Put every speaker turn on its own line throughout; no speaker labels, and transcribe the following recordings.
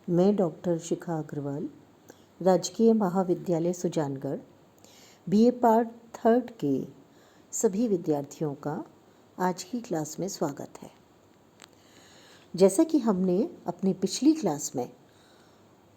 मैं डॉक्टर शिखा अग्रवाल, राजकीय महाविद्यालय सुजानगढ़, बीए पार्ट थर्ड के सभी विद्यार्थियों का आज की क्लास में स्वागत है। जैसा कि हमने अपनी पिछली क्लास में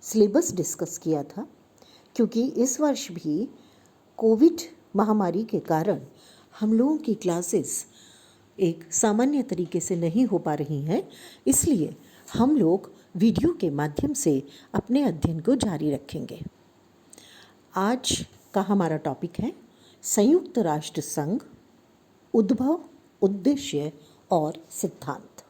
सिलेबस डिस्कस किया था, क्योंकि इस वर्ष भी कोविड महामारी के कारण हम लोगों की क्लासेस एक सामान्य तरीके से नहीं हो पा रही हैं, इसलिए हम लोग वीडियो के माध्यम से अपने अध्ययन को जारी रखेंगे। आज का हमारा टॉपिक है संयुक्त राष्ट्र संघ, उद्भव, उद्देश्य और सिद्धांत।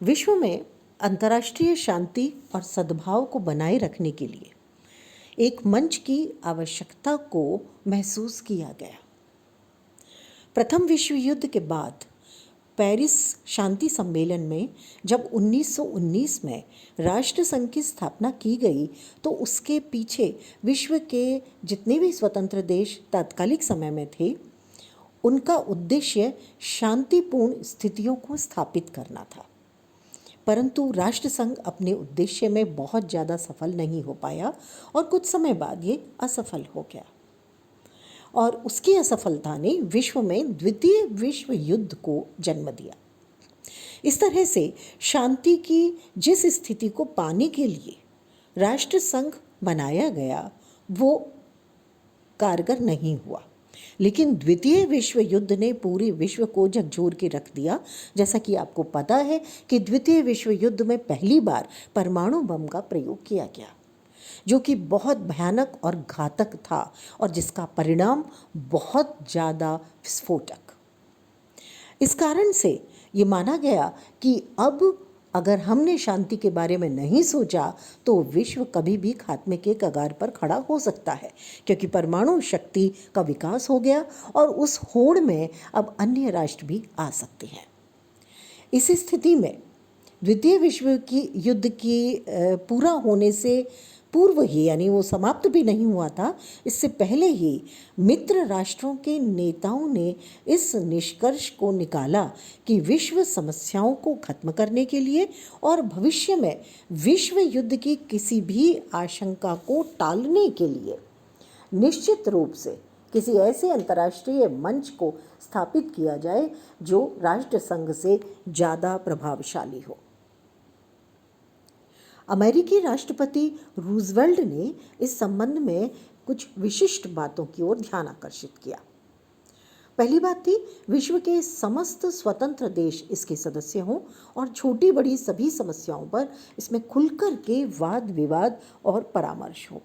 विश्व में अंतर्राष्ट्रीय शांति और सद्भाव को बनाए रखने के लिए एक मंच की आवश्यकता को महसूस किया गया। प्रथम विश्व युद्ध के बाद पेरिस शांति सम्मेलन में जब 1919 में राष्ट्र संघ की स्थापना की गई, तो उसके पीछे विश्व के जितने भी स्वतंत्र देश तात्कालिक समय में थे, उनका उद्देश्य शांतिपूर्ण स्थितियों को स्थापित करना था। परंतु राष्ट्र संघ अपने उद्देश्य में बहुत ज़्यादा सफल नहीं हो पाया और कुछ समय बाद ये असफल हो गया, और उसकी असफलता ने विश्व में द्वितीय विश्व युद्ध को जन्म दिया। इस तरह से शांति की जिस स्थिति को पाने के लिए राष्ट्र संघ बनाया गया, वो कारगर नहीं हुआ। लेकिन द्वितीय विश्व युद्ध ने पूरे विश्व को झकझोर के रख दिया। जैसा कि आपको पता है कि द्वितीय विश्व युद्ध में पहली बार परमाणु बम का प्रयोग किया गया, जो कि बहुत भयानक और घातक था और जिसका परिणाम बहुत ज़्यादा विस्फोटक। इस कारण से ये माना गया कि अब अगर हमने शांति के बारे में नहीं सोचा तो विश्व कभी भी खात्मे के कगार पर खड़ा हो सकता है, क्योंकि परमाणु शक्ति का विकास हो गया और उस होड़ में अब अन्य राष्ट्र भी आ सकते हैं। इस स्थिति में द्वितीय विश्व की युद्ध की पूरा होने से पूर्व ही, यानी वो समाप्त भी नहीं हुआ था, इससे पहले ही मित्र राष्ट्रों के नेताओं ने इस निष्कर्ष को निकाला कि विश्व समस्याओं को खत्म करने के लिए और भविष्य में विश्व युद्ध की किसी भी आशंका को टालने के लिए निश्चित रूप से किसी ऐसे अंतर्राष्ट्रीय मंच को स्थापित किया जाए जो राष्ट्र संघ से ज़्यादा प्रभावशाली हो। अमेरिकी राष्ट्रपति रूजवेल्ट ने इस संबंध में कुछ विशिष्ट बातों की ओर ध्यान आकर्षित किया। पहली बात थी, विश्व के समस्त स्वतंत्र देश इसके सदस्य हों और छोटी बड़ी सभी समस्याओं पर इसमें खुलकर के वाद विवाद और परामर्श हो।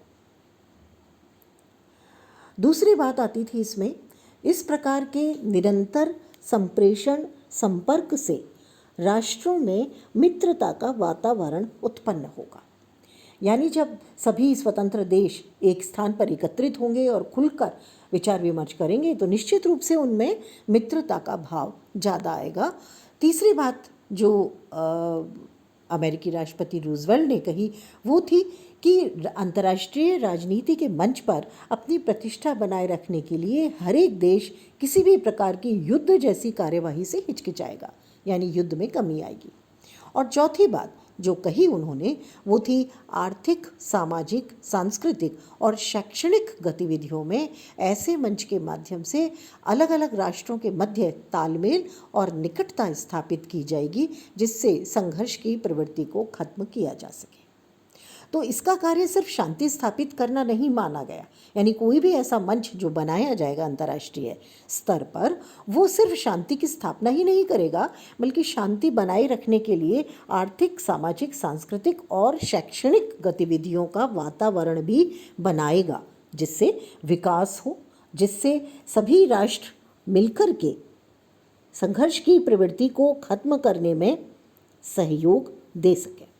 दूसरी बात आती थी इसमें, इस प्रकार के निरंतर संप्रेषण संपर्क से राष्ट्रों में मित्रता का वातावरण उत्पन्न होगा। यानी जब सभी स्वतंत्र देश एक स्थान पर एकत्रित होंगे और खुलकर विचार विमर्श करेंगे तो निश्चित रूप से उनमें मित्रता का भाव ज़्यादा आएगा। तीसरी बात जो अमेरिकी राष्ट्रपति रूजवेल्ट ने कही वो थी कि अंतर्राष्ट्रीय राजनीति के मंच पर अपनी प्रतिष्ठा बनाए रखने के लिए हर एक देश किसी भी प्रकार की युद्ध जैसी कार्यवाही से हिचकिचाएगा, यानी युद्ध में कमी आएगी। और चौथी बात जो कही उन्होंने वो थी, आर्थिक, सामाजिक, सांस्कृतिक और शैक्षणिक गतिविधियों में ऐसे मंच के माध्यम से अलग अलग राष्ट्रों के मध्य तालमेल और निकटता स्थापित की जाएगी, जिससे संघर्ष की प्रवृत्ति को खत्म किया जा सके। तो इसका कार्य सिर्फ शांति स्थापित करना नहीं माना गया, यानी कोई भी ऐसा मंच जो बनाया जाएगा अंतर्राष्ट्रीय स्तर पर, वो सिर्फ शांति की स्थापना ही नहीं करेगा, बल्कि शांति बनाए रखने के लिए आर्थिक, सामाजिक, सांस्कृतिक और शैक्षणिक गतिविधियों का वातावरण भी बनाएगा, जिससे विकास हो, जिससे सभी राष्ट्र मिलकर के संघर्ष की प्रवृत्ति को खत्म करने में सहयोग दे सके।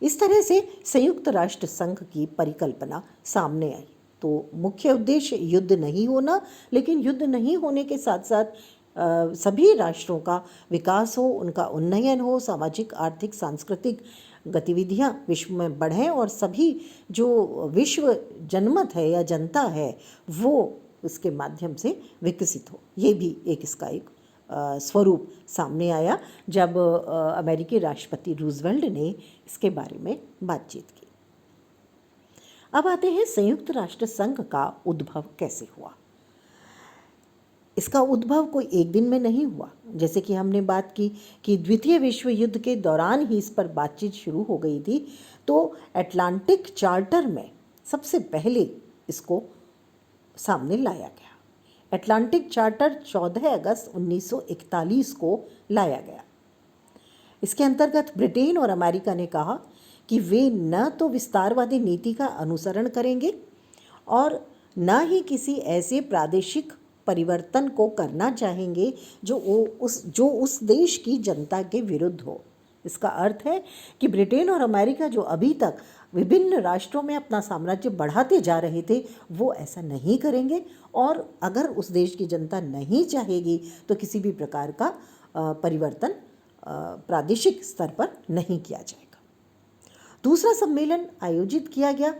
इस तरह से संयुक्त राष्ट्र संघ की परिकल्पना सामने आई। तो मुख्य उद्देश्य युद्ध नहीं होना, लेकिन युद्ध नहीं होने के साथ साथ सभी राष्ट्रों का विकास हो, उनका उन्नयन हो, सामाजिक, आर्थिक, सांस्कृतिक गतिविधियां विश्व में बढ़ें और सभी जो विश्व जनमत है या जनता है वो इसके माध्यम से विकसित हो। ये भी एक इसका एक स्वरूप सामने आया जब अमेरिकी राष्ट्रपति रूजवेल्ट ने इसके बारे में बातचीत की। अब आते हैं संयुक्त राष्ट्र संघ का उद्भव कैसे हुआ। इसका उद्भव कोई एक दिन में नहीं हुआ। जैसे कि हमने बात की कि द्वितीय विश्व युद्ध के दौरान ही इस पर बातचीत शुरू हो गई थी, तो अटलांटिक चार्टर में सबसे पहले इसको सामने लाया गया। अटलांटिक चार्टर 14 अगस्त 1941 को लाया गया। इसके अंतर्गत ब्रिटेन और अमेरिका ने कहा कि वे न तो विस्तारवादी नीति का अनुसरण करेंगे और न ही किसी ऐसे प्रादेशिक परिवर्तन को करना चाहेंगे जो उस देश की जनता के विरुद्ध हो। इसका अर्थ है कि ब्रिटेन और अमेरिका जो अभी तक विभिन्न राष्ट्रों में अपना साम्राज्य बढ़ाते जा रहे थे, वो ऐसा नहीं करेंगे और अगर उस देश की जनता नहीं चाहेगी तो किसी भी प्रकार का परिवर्तन प्रादेशिक स्तर पर नहीं किया जाएगा। दूसरा सम्मेलन आयोजित किया गया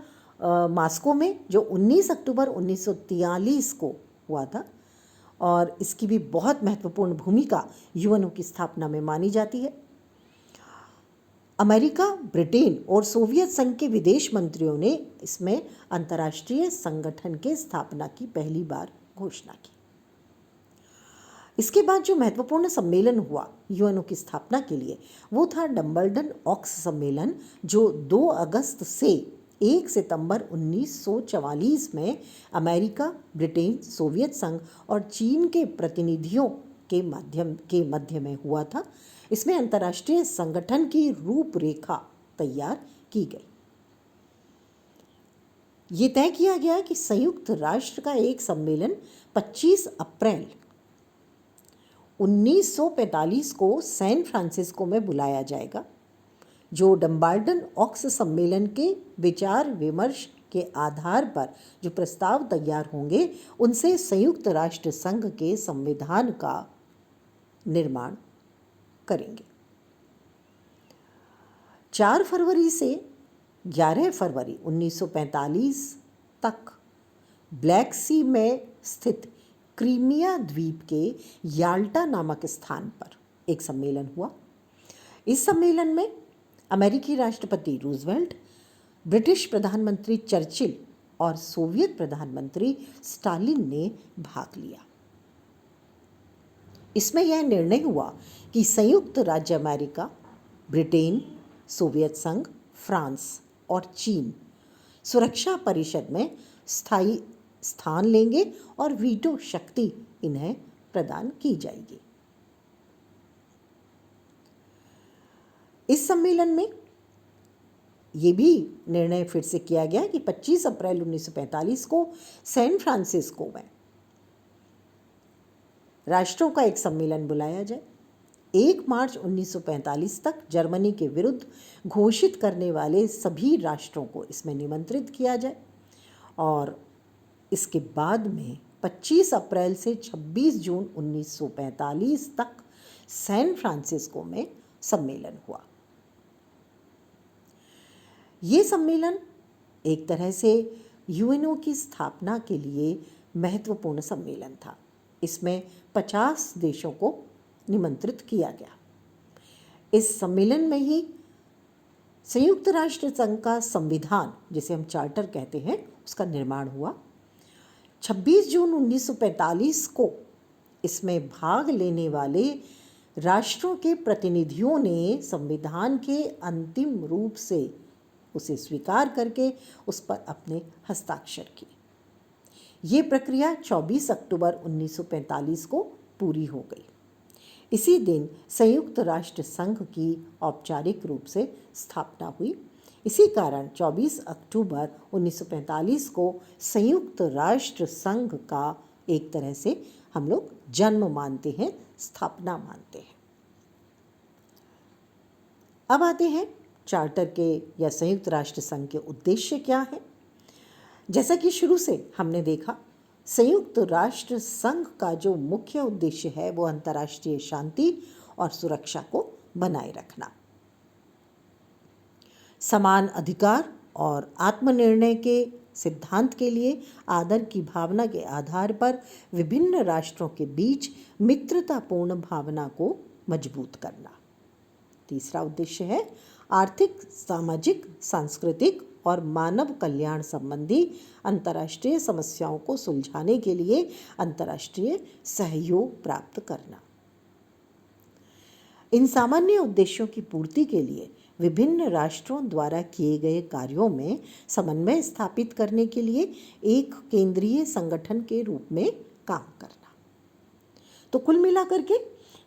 मास्को में, जो 19 अक्टूबर 1943 को हुआ था और इसकी भी बहुत महत्वपूर्ण भूमिका यूएनओ की स्थापना में मानी जाती है। अमेरिका, ब्रिटेन और सोवियत संघ के विदेश मंत्रियों ने इसमें अंतर्राष्ट्रीय संगठन के स्थापना की पहली बार घोषणा की। इसके बाद जो महत्वपूर्ण सम्मेलन हुआ यूएनओ की स्थापना के लिए, वो था डम्बल्डन ऑक्स सम्मेलन, जो 2 अगस्त से 1 सितंबर 1944 में अमेरिका, ब्रिटेन, सोवियत संघ और चीन के प्रतिनिधियों के मध्य में हुआ था। इसमें अंतर्राष्ट्रीय संगठन की रूपरेखा तैयार की गई। ये तय किया गया कि संयुक्त राष्ट्र का एक सम्मेलन 25 अप्रैल 1945 को सैन फ्रांसिस्को में बुलाया जाएगा, जो डम्बाल्डन ऑक्स सम्मेलन के विचार विमर्श के आधार पर जो प्रस्ताव तैयार होंगे, उनसे संयुक्त राष्ट्र संघ के संविधान का निर्माण करेंगे। 4 फरवरी से 11 फरवरी 1945 तक ब्लैक सी में स्थित क्रीमिया द्वीप के याल्टा नामक स्थान पर एक सम्मेलन हुआ। इस सम्मेलन में अमेरिकी राष्ट्रपति रूजवेल्ट, ब्रिटिश प्रधानमंत्री चर्चिल और सोवियत प्रधानमंत्री स्टालिन ने भाग लिया। इसमें यह निर्णय हुआ कि संयुक्त राज्य अमेरिका, ब्रिटेन, सोवियत संघ, फ्रांस और चीन सुरक्षा परिषद में स्थायी स्थान लेंगे और वीटो शक्ति इन्हें प्रदान की जाएगी। इस सम्मेलन में ये भी निर्णय फिर से किया गया कि 25 अप्रैल 1945 को सैन फ्रांसिस्को में राष्ट्रों का एक सम्मेलन बुलाया जाए। 1 मार्च 1945 तक जर्मनी के विरुद्ध घोषित करने वाले सभी राष्ट्रों को इसमें निमंत्रित किया जाए और इसके बाद में 25 अप्रैल से 26 जून 1945 तक सैन फ्रांसिस्को में सम्मेलन हुआ। ये सम्मेलन एक तरह से यूएनओ की स्थापना के लिए महत्वपूर्ण सम्मेलन था। इसमें 50 देशों को निमंत्रित किया गया। इस सम्मेलन में ही संयुक्त राष्ट्र संघ का संविधान, जिसे हम चार्टर कहते हैं, उसका निर्माण हुआ। 26 जून 1945 को इसमें भाग लेने वाले राष्ट्रों के प्रतिनिधियों ने संविधान के अंतिम रूप से उसे स्वीकार करके उस पर अपने हस्ताक्षर किए। ये प्रक्रिया 24 अक्टूबर 1945 को पूरी हो गई। इसी दिन संयुक्त राष्ट्र संघ की औपचारिक रूप से स्थापना हुई। इसी कारण 24 अक्टूबर 1945 को संयुक्त राष्ट्र संघ का एक तरह से हम लोग जन्म मानते हैं, स्थापना मानते हैं। अब आते हैं चार्टर के या संयुक्त राष्ट्र संघ के उद्देश्य क्या है। जैसा कि शुरू से हमने देखा, संयुक्त राष्ट्र संघ का जो मुख्य उद्देश्य है वो अंतर्राष्ट्रीय शांति और सुरक्षा को बनाए रखना, समान अधिकार और आत्मनिर्णय के सिद्धांत के लिए आदर की भावना के आधार पर विभिन्न राष्ट्रों के बीच मित्रतापूर्ण भावना को मजबूत करना। तीसरा उद्देश्य है आर्थिक, सामाजिक, सांस्कृतिक और मानव कल्याण संबंधी अंतर्राष्ट्रीय समस्याओं को सुलझाने के लिए अंतर्राष्ट्रीय सहयोग प्राप्त करना। इन सामान्य उद्देश्यों की पूर्ति के लिए विभिन्न राष्ट्रों द्वारा किए गए कार्यों में समन्वय स्थापित करने के लिए एक केंद्रीय संगठन के रूप में काम करना। तो कुल मिलाकर के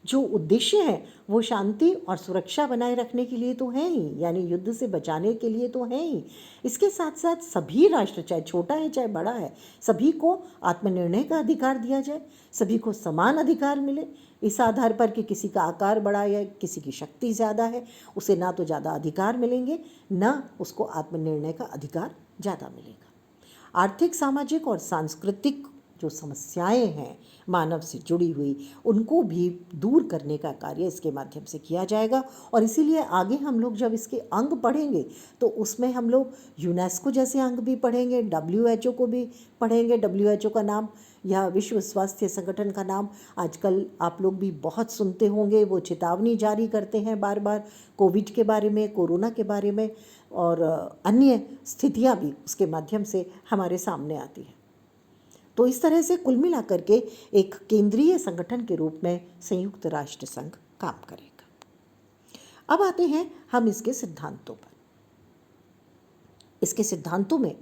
जो उद्देश्य है वो शांति और सुरक्षा बनाए रखने के लिए तो है ही, यानी युद्ध से बचाने के लिए तो है ही। इसके साथ साथ सभी राष्ट्र, चाहे छोटा है चाहे बड़ा है, सभी को आत्मनिर्णय का अधिकार दिया जाए, सभी को समान अधिकार मिले। इस आधार पर कि किसी का आकार बड़ा या किसी की शक्ति ज़्यादा है, उसे ना तो ज़्यादा अधिकार मिलेंगे, ना उसको आत्मनिर्णय का अधिकार ज़्यादा मिलेगा। आर्थिक, सामाजिक और सांस्कृतिक जो समस्याएं हैं मानव से जुड़ी हुई, उनको भी दूर करने का कार्य इसके माध्यम से किया जाएगा। और इसीलिए आगे हम लोग जब इसके अंग पढ़ेंगे तो उसमें हम लोग यूनेस्को जैसे अंग भी पढ़ेंगे, WHO को भी पढ़ेंगे। WHO का नाम या विश्व स्वास्थ्य संगठन का नाम आजकल आप लोग भी बहुत सुनते होंगे। वो चेतावनी जारी करते हैं बार बार कोविड के बारे में, कोरोना के बारे में, और अन्य स्थितियां भी उसके माध्यम से हमारे सामने आती हैं। तो इस तरह से कुल मिलाकर के एक केंद्रीय संगठन के रूप में संयुक्त राष्ट्र संघ काम करेगा। अब आते हैं हम इसके सिद्धांतों पर। इसके सिद्धांतों में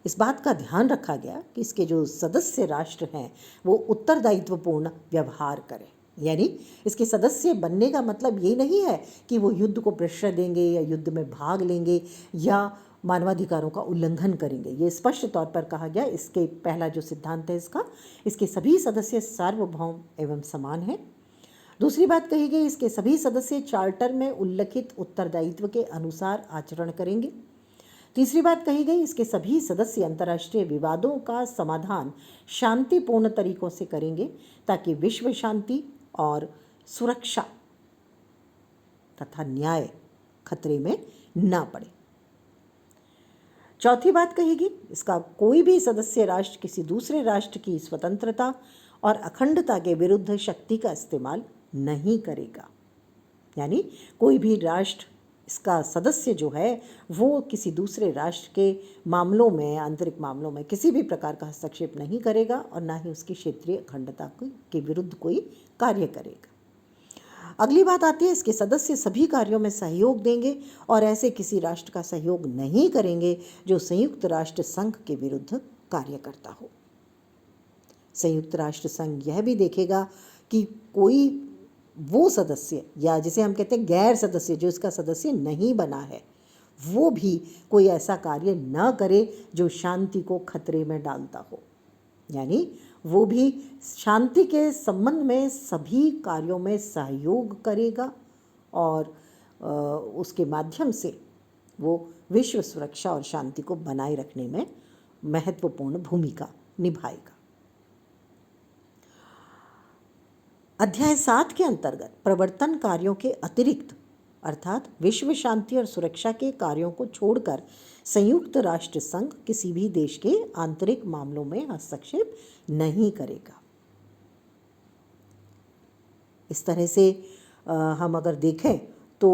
इस बात का ध्यान रखा गया कि इसके जो सदस्य राष्ट्र हैं वो उत्तरदायित्वपूर्ण व्यवहार करें। यानी इसके सदस्य बनने का मतलब ये नहीं है कि वो युद्ध को प्रश्रय देंगे या युद्ध में भाग लेंगे या मानवाधिकारों का उल्लंघन करेंगे। ये स्पष्ट तौर पर कहा गया। इसके पहला जो सिद्धांत है इसके सभी सदस्य सार्वभौम एवं समान हैं। दूसरी बात कही गई, इसके सभी सदस्य चार्टर में उल्लिखित उत्तरदायित्व के अनुसार आचरण करेंगे। तीसरी बात कही गई, इसके सभी सदस्य अंतर्राष्ट्रीय विवादों का समाधान शांतिपूर्ण तरीकों से करेंगे ताकि विश्व शांति और सुरक्षा तथा न्याय खतरे में ना पड़े। चौथी बात कहेगी, इसका कोई भी सदस्य राष्ट्र किसी दूसरे राष्ट्र की स्वतंत्रता और अखंडता के विरुद्ध शक्ति का इस्तेमाल नहीं करेगा। यानी कोई भी राष्ट्र, इसका सदस्य जो है वो किसी दूसरे राष्ट्र के मामलों में, आंतरिक मामलों में किसी भी प्रकार का हस्तक्षेप नहीं करेगा और ना ही उसकी क्षेत्रीय अखंडता के विरुद्ध कोई कार्य करेगा। अगली बात आती है, इसके सदस्य सभी कार्यों में सहयोग देंगे और ऐसे किसी राष्ट्र का सहयोग नहीं करेंगे जो संयुक्त राष्ट्र संघ के विरुद्ध कार्य करता हो। संयुक्त राष्ट्र संघ यह भी देखेगा कि कोई वो सदस्य, या जिसे हम कहते हैं गैर सदस्य, जो इसका सदस्य नहीं बना है, वो भी कोई ऐसा कार्य न करे जो शांति को खतरे में डालता हो। यानी वो भी शांति के संबंध में सभी कार्यों में सहयोग करेगा और उसके माध्यम से वो विश्व सुरक्षा और शांति को बनाए रखने में महत्वपूर्ण भूमिका निभाएगा। अध्याय 7 के अंतर्गत प्रवर्तन कार्यों के अतिरिक्त अर्थात विश्व शांति और सुरक्षा के कार्यों को छोड़कर संयुक्त राष्ट्र संघ किसी भी देश के आंतरिक मामलों में हस्तक्षेप नहीं करेगा। इस तरह से हम अगर देखें तो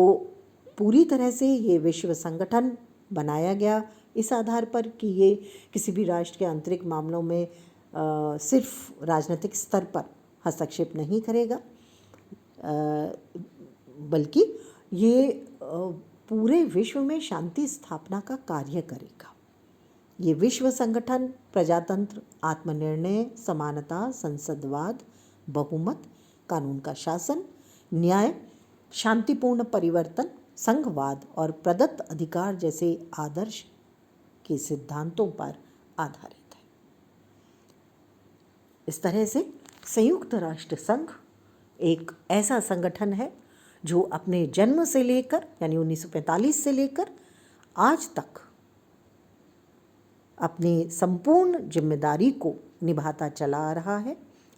पूरी तरह से ये विश्व संगठन बनाया गया इस आधार पर कि ये किसी भी राष्ट्र के आंतरिक मामलों में सिर्फ राजनीतिक स्तर पर हस्तक्षेप नहीं करेगा, बल्कि ये पूरे विश्व में शांति स्थापना का कार्य करेगा। ये विश्व संगठन प्रजातंत्र, आत्मनिर्णय, समानता, संसदवाद, बहुमत, कानून का शासन, न्याय, शांतिपूर्ण परिवर्तन, संघवाद और प्रदत्त अधिकार जैसे आदर्श के सिद्धांतों पर आधारित है। इस तरह से संयुक्त राष्ट्र संघ एक ऐसा संगठन है जो अपने जन्म से लेकर यानी 1945 से लेकर आज तक अपनी संपूर्ण जिम्मेदारी को निभाता चला आ रहा है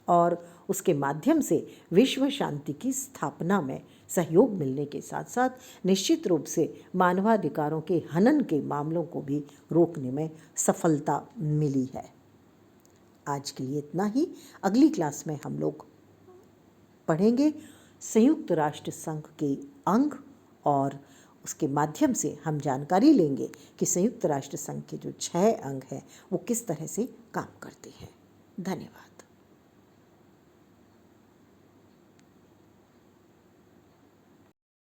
और उसके माध्यम से विश्व शांति की स्थापना में सहयोग मिलने के साथ साथ निश्चित रूप से मानवाधिकारों के हनन के मामलों को भी रोकने में सफलता मिली है। आज के लिए इतना ही। अगली क्लास में हम लोग पढ़ेंगे संयुक्त राष्ट्र संघ के अंग और उसके माध्यम से हम जानकारी लेंगे कि संयुक्त राष्ट्र संघ के जो 6 अंग हैं वो किस तरह से काम करते हैं। धन्यवाद।